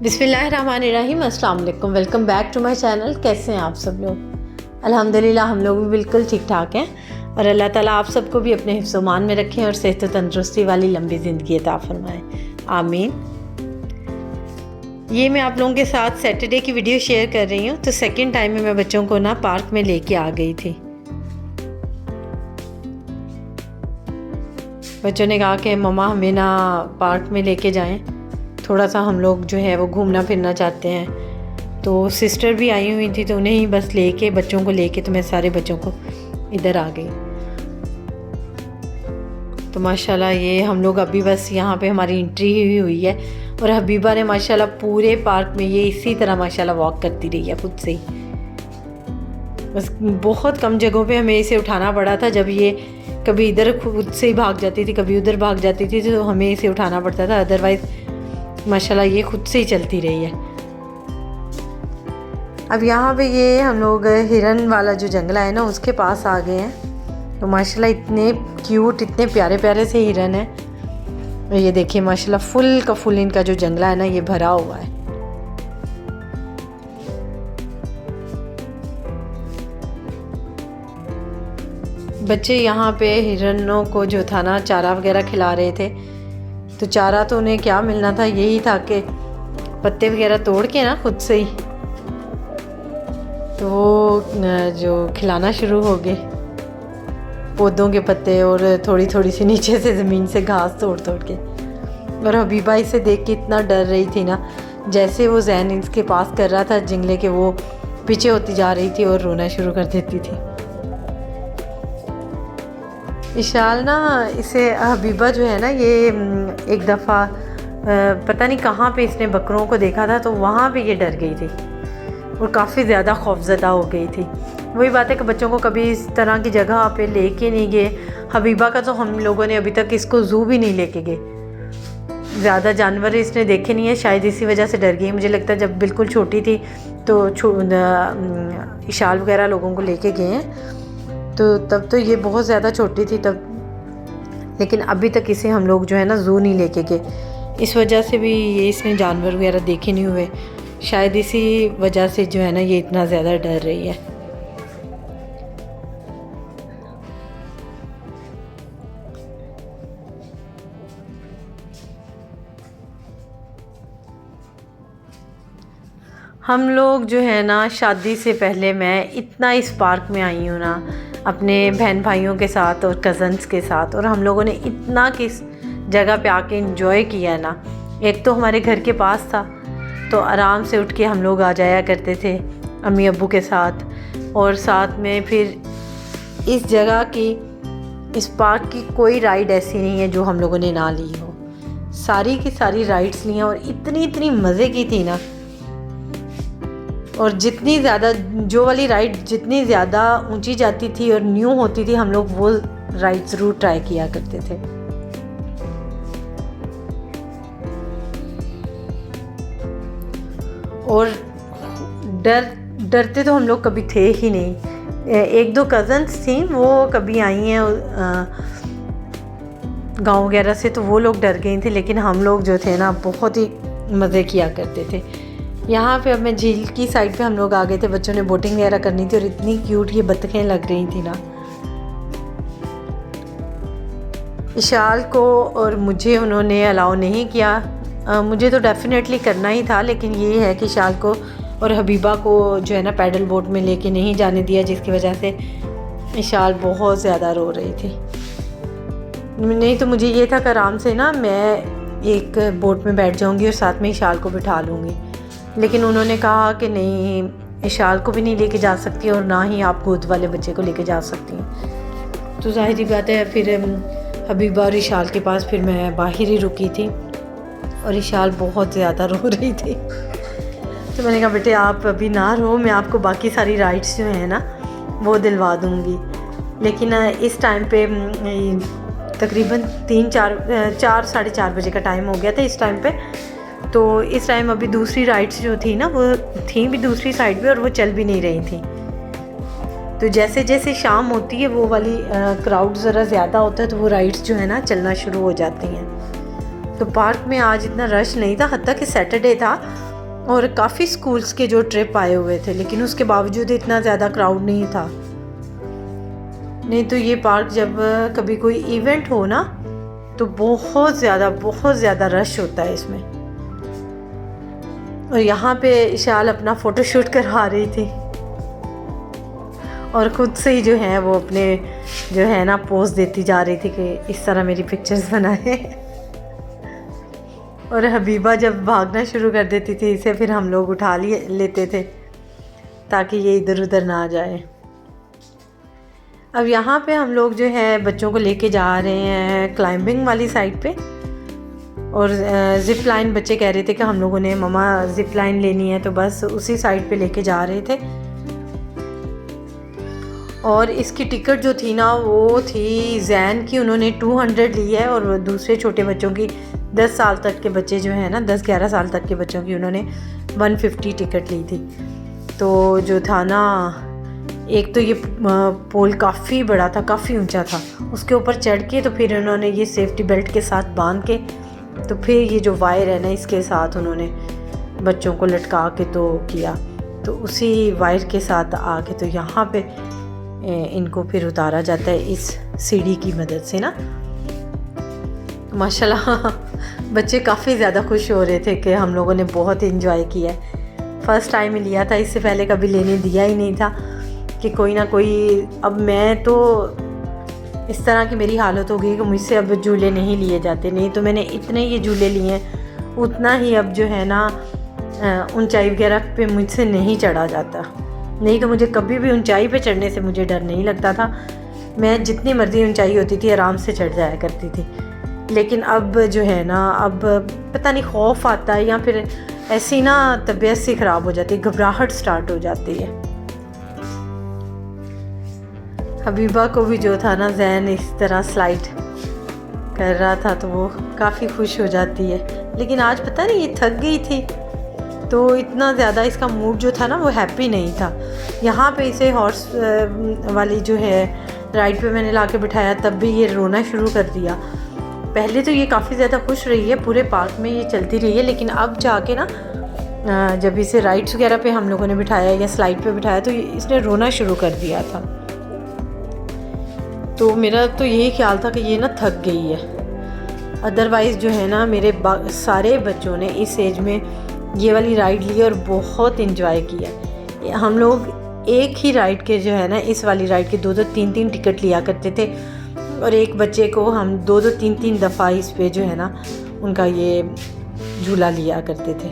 बिस्मिल्लाहिर्रहमानिर्रहीम, अस्सलाम वालेकुम। Welcome back to my channel. कैसे हैं आप सब लोग? अल्हम्दुलिल्लाह हम लोग भी बिल्कुल ठीक ठाक हैं और अल्लाह ताला आप सबको भी अपने हिफ्ज़-ओ-मान में रखें और सेहत व तंदुरुस्ती वाली लंबी ज़िंदगी अता फ़रमाएँ, आमीन। ये मैं आप लोगों के साथ सैटरडे की वीडियो शेयर कर रही हूँ। तो सेकेंड टाइम में मैं बच्चों को ना पार्क में लेके आ गई थी। बच्चों ने कहा कि मम्मा हमें ना पार्क में लेके जाएं, थोड़ा सा हम लोग जो है वो घूमना फिरना चाहते हैं। तो सिस्टर भी आई हुई थी, तो उन्हें ही बस लेके बच्चों को लेके तो मैं सारे बच्चों को इधर आ गई। तो माशाल्लाह ये हम लोग अभी बस यहाँ पे हमारी एंट्री ही हुई है और हबीबा ने माशाल्लाह पूरे पार्क में ये इसी तरह माशाल्लाह वॉक करती रही है खुद से ही। बस बहुत कम जगहों पे हमें इसे उठाना पड़ा था। जब ये कभी इधर खुद से ही भाग जाती थी, कभी उधर भाग जाती थी, तो हमें इसे उठाना पड़ता था। अदरवाइज़ माशाल्लाह ये खुद से ही चलती रही है। अब यहाँ पे ये हम लोग हिरन वाला जो जंगला है ना उसके पास आ गए हैं। तो माशाल्लाह इतने क्यूट, इतने प्यारे प्यारे से हिरन हैं। और ये देखिए माशाल्लाह फुल का फुल इनका जो जंगला है ना ये भरा हुआ है। बच्चे यहाँ पे हिरनों को जो था ना चारा वगैरह खिला रहे थे। तो चारा तो उन्हें क्या मिलना था, यही था कि पत्ते वगैरह तोड़ के ना खुद से ही तो वो जो खिलाना शुरू हो गए, पौधों के पत्ते और थोड़ी थोड़ी सी नीचे से ज़मीन से घास तोड़ तोड़ के। और हबीबा इसे देख के इतना डर रही थी ना, जैसे वो जैन इसके पास कर रहा था जंगले के, वो पीछे होती जा रही थी और रोना शुरू कर देती थी। इशाल ना इसे हबीबा जो है ना ये एक दफ़ा पता नहीं कहाँ पे इसने बकरों को देखा था, तो वहाँ पे ये डर गई थी और काफ़ी ज़्यादा खौफज़दा हो गई थी। वही बात है कि बच्चों को कभी इस तरह की जगह पे लेके नहीं गए। हबीबा का तो हम लोगों ने अभी तक इसको ज़ू भी नहीं लेके गए। ज़्यादा जानवर इसने देखे नहीं है, शायद इसी वजह से डर गई। मुझे लगता है जब बिल्कुल छोटी थी तो इशाल वगैरह लोगों को लेके गए हैं, तो तब तो ये बहुत ज़्यादा छोटी थी तब। लेकिन अभी तक इसे हम लोग जो है ना ज़ू नहीं लेके गए। इस वजह से भी ये इसने जानवर वगैरह देखे नहीं हुए, शायद इसी वजह से जो है ना ये इतना ज़्यादा डर रही है। हम लोग जो है ना शादी से पहले मैं इतना इस पार्क में आई हूँ ना अपने बहन भाइयों के साथ और कज़न्स के साथ, और हम लोगों ने इतना किस जगह पे आके एंजॉय किया ना। एक तो हमारे घर के पास था, तो आराम से उठ के हम लोग आ जाया करते थे अम्मी अब्बू के साथ। और साथ में फिर इस जगह की, इस पार्क की कोई राइड ऐसी नहीं है जो हम लोगों ने ना ली हो। सारी की सारी राइड्स ली हैं और इतनी मज़े की थी ना। और जितनी ज़्यादा जो वाली राइड जितनी ज़्यादा ऊंची जाती थी और न्यू होती थी, हम लोग वो राइड ज़रूर ट्राई किया करते थे। और डरते तो हम लोग कभी थे ही नहीं। एक दो कज़न्स थी, वो कभी आई हैं गांव वगैरह से, तो वो लोग डर गई थी। लेकिन हम लोग जो थे ना बहुत ही मज़े किया करते थे। यहाँ पे अब मैं झील की साइड पे हम लोग आ गए थे। बच्चों ने बोटिंग वगैरह करनी थी और इतनी क्यूट ये बत्तखें लग रही थी ना। इशाल को और मुझे उन्होंने अलाउ नहीं किया। मुझे तो डेफिनेटली करना ही था, लेकिन ये है कि इशाल को और हबीबा को जो है ना पैडल बोट में लेके नहीं जाने दिया, जिसकी वजह से इशाल बहुत ज़्यादा रो रही थी। नहीं तो मुझे ये था कि आराम से ना मैं एक बोट में बैठ जाऊँगी और साथ में इशाल को बिठा लूँगी। लेकिन उन्होंने कहा कि नहीं, इशाल को भी नहीं लेके जा सकती और ना ही आप गोद वाले बच्चे को लेके जा सकती हैं। तो ज़ाहिर बात है फिर हबीबा और इशाल के पास फिर मैं बाहर ही रुकी थी और इशाल बहुत ज़्यादा रो रही थी। तो मैंने कहा बेटे आप अभी ना रो, मैं आपको बाकी सारी राइड्स जो हैं ना वो दिलवा दूँगी। लेकिन इस टाइम पे तकरीबन 4 साढ़े 4 बजे का टाइम हो गया था इस टाइम पे। तो इस टाइम अभी दूसरी राइड्स जो थी ना वो थी भी दूसरी साइड पे और वो चल भी नहीं रही थी। तो जैसे जैसे शाम होती है वो वाली क्राउड ज़रा ज़्यादा होता है, तो वो राइड्स जो है ना चलना शुरू हो जाती हैं। तो पार्क में आज इतना रश नहीं था, हत्ता कि सैटरडे था और काफ़ी स्कूल्स के जो ट्रिप आए हुए थे, लेकिन उसके बावजूद इतना ज़्यादा क्राउड नहीं था। नहीं तो ये पार्क जब कभी कोई इवेंट हो ना तो बहुत ज़्यादा रश होता है इसमें। और यहाँ पे इशाल अपना फ़ोटोशूट करवा रही थी और ख़ुद से ही जो है वो अपने जो है ना पोज देती जा रही थी कि इस तरह मेरी पिक्चर्स बनाए। और हबीबा जब भागना शुरू कर देती थी इसे फिर हम लोग उठा लेते थे ताकि ये इधर उधर ना जाए। अब यहाँ पे हम लोग जो है बच्चों को लेके जा रहे हैं क्लाइंबिंग वाली साइड पे। और ज़िप लाइन बच्चे कह रहे थे कि हम लोगों ने ममा ज़िप लाइन लेनी है, तो बस उसी साइड पे लेके जा रहे थे। और इसकी टिकट जो थी ना वो थी जैन की, उन्होंने 200 ली है। और दूसरे छोटे बच्चों की 10 साल तक के बच्चे जो है ना 10-11 साल तक के बच्चों की उन्होंने 150 टिकट ली थी। तो जो था ना एक तो ये पोल काफ़ी बड़ा था, काफ़ी ऊंचा था, उसके ऊपर चढ़ के तो फिर उन्होंने ये सेफ्टी बेल्ट के साथ बांध के तो फिर ये जो वायर है ना इसके साथ उन्होंने बच्चों को लटका के तो किया। तो उसी वायर के साथ आके तो यहाँ पे इनको फिर उतारा जाता है इस सीढ़ी की मदद से ना। माशाल्लाह बच्चे काफ़ी ज़्यादा खुश हो रहे थे कि हम लोगों ने बहुत इन्जॉय किया है। फ़र्स्ट टाइम लिया था, इससे पहले कभी लेने दिया ही नहीं था कि कोई ना कोई। अब मैं तो इस तरह की मेरी हालत हो गई कि मुझसे अब झूले नहीं लिए जाते। नहीं तो मैंने इतने ये झूले लिए हैं, उतना ही अब जो है ना ऊंचाई वगैरह पे मुझसे नहीं चढ़ा जाता। नहीं तो मुझे कभी भी ऊंचाई पे चढ़ने से मुझे डर नहीं लगता था, मैं जितनी मर्ज़ी ऊंचाई होती थी आराम से चढ़ जाया करती थी। लेकिन अब जो है ना अब पता नहीं खौफ आता है या फिर ऐसी ना तबीयत सी ख़राब हो जाती है, घबराहट स्टार्ट हो जाती है। हबीबा को भी जो था ना जैन इस तरह स्लाइड कर रहा था तो वो काफ़ी खुश हो जाती है। लेकिन आज पता नहीं ये थक गई थी तो इतना ज़्यादा इसका मूड जो था ना वो हैप्पी नहीं था। यहाँ पे इसे हॉर्स वाली जो है राइड पे मैंने लाके बिठाया तब भी ये रोना शुरू कर दिया। पहले तो ये काफ़ी ज़्यादा खुश रही है, पूरे पार्क में ये चलती रही है, लेकिन अब जाके ना जब इसे राइड्स वगैरह पे हम लोगों ने बिठाया या स्लाइड पे बिठाया तो इसने रोना शुरू कर दिया था। तो मेरा तो यही ख्याल था कि ये ना थक गई है। अदरवाइज़ जो है ना मेरे सारे बच्चों ने इस एज में ये वाली राइड ली और बहुत इन्जॉय किया। हम लोग एक ही राइड के जो है ना इस वाली राइड के 2-2, 3-3 टिकट लिया करते थे और एक बच्चे को हम 2-2, 3-3 दफ़ा इस पे जो है ना उनका ये झूला लिया करते थे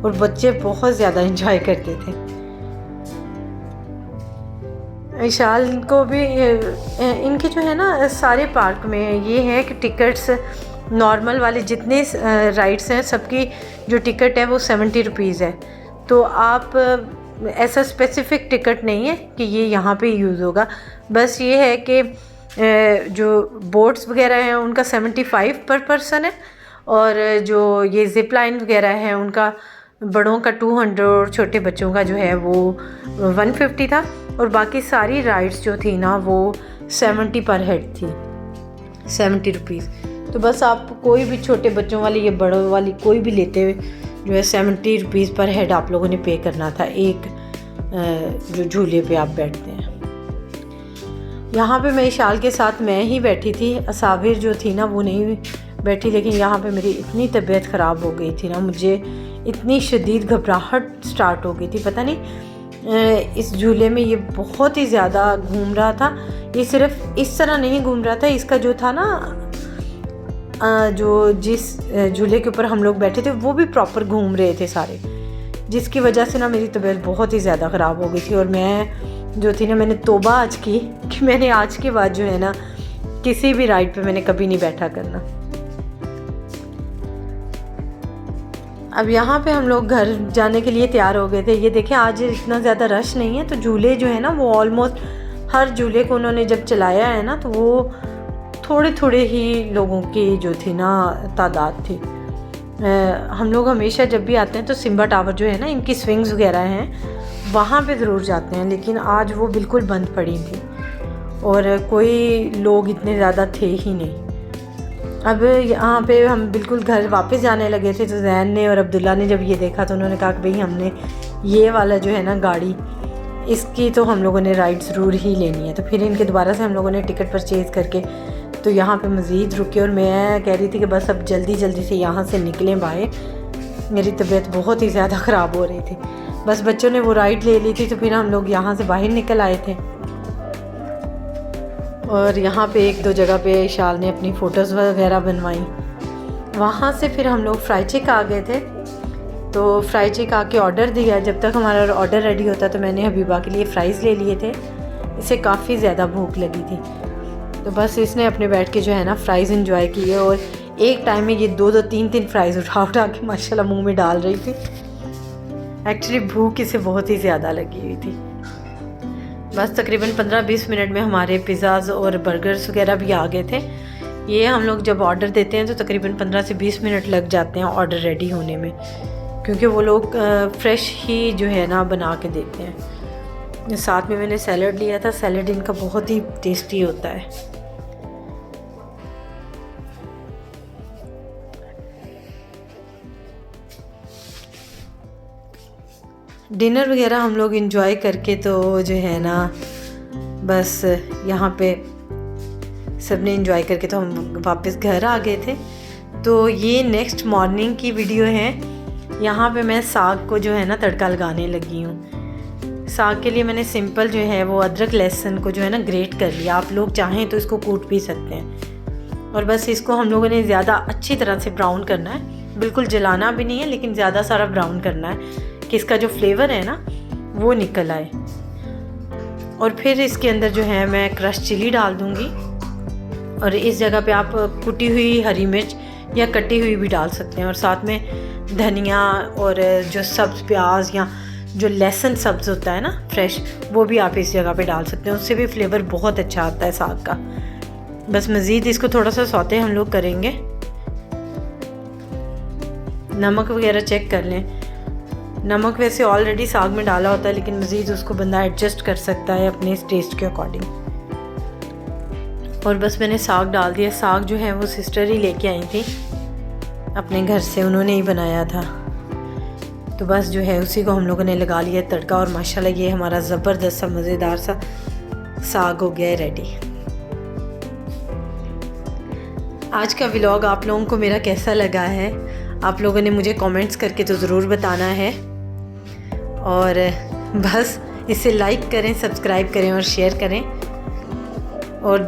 और बच्चे बहुत ज़्यादा इन्जॉय करते थे। विशाल को भी इनके जो है ना सारे पार्क में ये है कि टिकट्स नॉर्मल वाले जितने राइड्स हैं सबकी जो टिकट है वो 70 रुपीज़ है। तो आप ऐसा स्पेसिफ़िक टिकट नहीं है कि ये यहाँ पे यूज़ होगा, बस ये है कि जो बोट्स वगैरह हैं उनका 75 पर पर्सन है और जो ये ज़िप लाइन वगैरह है उनका बड़ों का 200 और छोटे बच्चों का जो है वो 150 था। और बाकी सारी राइड्स जो थी ना वो 70 पर हेड थी, 70 रुपीज़। तो बस आप कोई भी छोटे बच्चों वाली या बड़ों वाली कोई भी लेते हुए जो है 70 रुपीज़ पर हेड आप लोगों ने पे करना था एक जो झूले पे आप बैठते हैं। यहाँ पे मैं इशाल के साथ मैं ही बैठी थी, असाबिर जो थी ना वो नहीं बैठी। लेकिन यहाँ पे मेरी इतनी तबीयत ख़राब हो गई थी ना, मुझे इतनी शदीद घबराहट स्टार्ट हो गई थी। पता नहीं इस झूले में ये बहुत ही ज़्यादा घूम रहा था। ये सिर्फ इस तरह नहीं घूम रहा था, इसका जो था ना जो जिस झूले के ऊपर हम लोग बैठे थे वो भी प्रॉपर घूम रहे थे सारे, जिसकी वजह से ना मेरी तबीयत बहुत ही ज़्यादा ख़राब हो गई थी। और मैं जो थी ना मैंने तौबा आज की कि मैंने आज के बाद जो है ना किसी भी राइड पे मैंने कभी नहीं बैठा करना। अब यहाँ पे हम लोग घर जाने के लिए तैयार हो गए थे। ये देखें आज इतना ज़्यादा रश नहीं है, तो झूले जो है ना वो ऑलमोस्ट हर झूले को उन्होंने जब चलाया है ना तो वो थोड़े थोड़े ही लोगों की जो थी ना तादाद थी। हम लोग हमेशा जब भी आते हैं तो सिम्बा टावर जो है ना इनकी स्विंग्स वगैरह हैं वहाँ पे ज़रूर जाते हैं, लेकिन आज वो बिल्कुल बंद पड़ी थी और कोई लोग इतने ज़्यादा थे ही नहीं। अब यहाँ पे हम बिल्कुल घर वापस जाने लगे थे, तो जैन ने और अब्दुल्ला ने जब ये देखा तो उन्होंने कहा कि भाई हमने ये वाला जो है ना गाड़ी, इसकी तो हम लोगों ने राइड ज़रूर ही लेनी है। तो फिर इनके दोबारा से हम लोगों ने टिकट परचेज़ करके तो यहाँ पे मज़ीद रुके, और मैं कह रही थी कि बस अब जल्दी जल्दी से यहाँ से निकलें बाहर। मेरी तबीयत बहुत ही ज़्यादा ख़राब हो रही थी। बस बच्चों ने वो राइड ले ली थी, तो फिर हम लोग यहाँ से बाहर निकल आए थे। और यहाँ पे एक दो जगह पे इशाल ने अपनी फ़ोटोज़ वगैरह बनवाई। वहाँ से फिर हम लोग फ्राई चिक आ गए थे। तो फ्राई चिक आके ऑर्डर दिया। जब तक हमारा ऑर्डर रेडी होता तो मैंने हबीबा के लिए फ़्राइज़ ले लिए थे। इसे काफ़ी ज़्यादा भूख लगी थी, तो बस इसने अपने बैठ के जो है ना फ़्राइज़ इंजॉय किए, और एक टाइम में ये दो तीन फ़्राइज़ उठा के माशाल्लाह मुँह में डाल रही थी। एक्चुअली भूख इसे बहुत ही ज़्यादा लगी हुई थी। बस तकरीबन 15-20 मिनट में हमारे पिज़्ज़ाज़ और बर्गर्स वगैरह भी आ गए थे। ये हम लोग जब ऑर्डर देते हैं तो तकरीबन 15 से 20 मिनट लग जाते हैं ऑर्डर रेडी होने में, क्योंकि वो लोग फ़्रेश ही जो है ना बना के देते हैं। साथ में मैंने सैलड लिया था। सैलड इनका बहुत ही टेस्टी होता है। डिनर वगैरह हम लोग इंजॉय करके तो जो है ना बस यहाँ पे सब ने इंजॉय करके तो हम वापस घर आ गए थे। तो ये नेक्स्ट मॉर्निंग की वीडियो है। यहाँ पे मैं साग को जो है ना तड़का लगाने लगी हूँ। साग के लिए मैंने सिंपल जो है वो अदरक लहसुन को जो है ना ग्रेट कर लिया। आप लोग चाहें तो इसको कूट भी सकते हैं। और बस इसको हम लोगों ने ज़्यादा अच्छी तरह से ब्राउन करना है, बिल्कुल जलाना भी नहीं है, लेकिन ज़्यादा सारा ब्राउन करना है कि इसका जो फ्लेवर है ना वो निकल आए। और फिर इसके अंदर जो है मैं क्रश चिली डाल दूँगी, और इस जगह पे आप कुटी हुई हरी मिर्च या कटी हुई भी डाल सकते हैं, और साथ में धनिया और जो सब्ज़ प्याज या जो लहसुन सब्ज़ होता है ना फ्रेश, वो भी आप इस जगह पे डाल सकते हैं। उससे भी फ्लेवर बहुत अच्छा आता है साग का। बस मज़ीद इसको थोड़ा सा सौते हम लोग करेंगे। नमक वगैरह चेक कर लें। नमक वैसे ऑलरेडी साग में डाला होता है, लेकिन मज़ीद उसको बंदा एडजस्ट कर सकता है अपने टेस्ट के अकॉर्डिंग। और बस मैंने साग डाल दिया। साग जो है वो सिस्टर ही लेके आई थी अपने घर से, उन्होंने ही बनाया था। तो बस जो है उसी को हम लोगों ने लगा लिया तड़का, और माशाल्लाह ये हमारा ज़बरदस्त सा मज़ेदार सा साग हो गया है रेडी। आज का व्लॉग आप लोगों को मेरा कैसा लगा है, आप लोगों ने मुझे कमेंट्स करके तो ज़रूर बताना है। और बस इसे लाइक करें, सब्सक्राइब करें और शेयर करें, और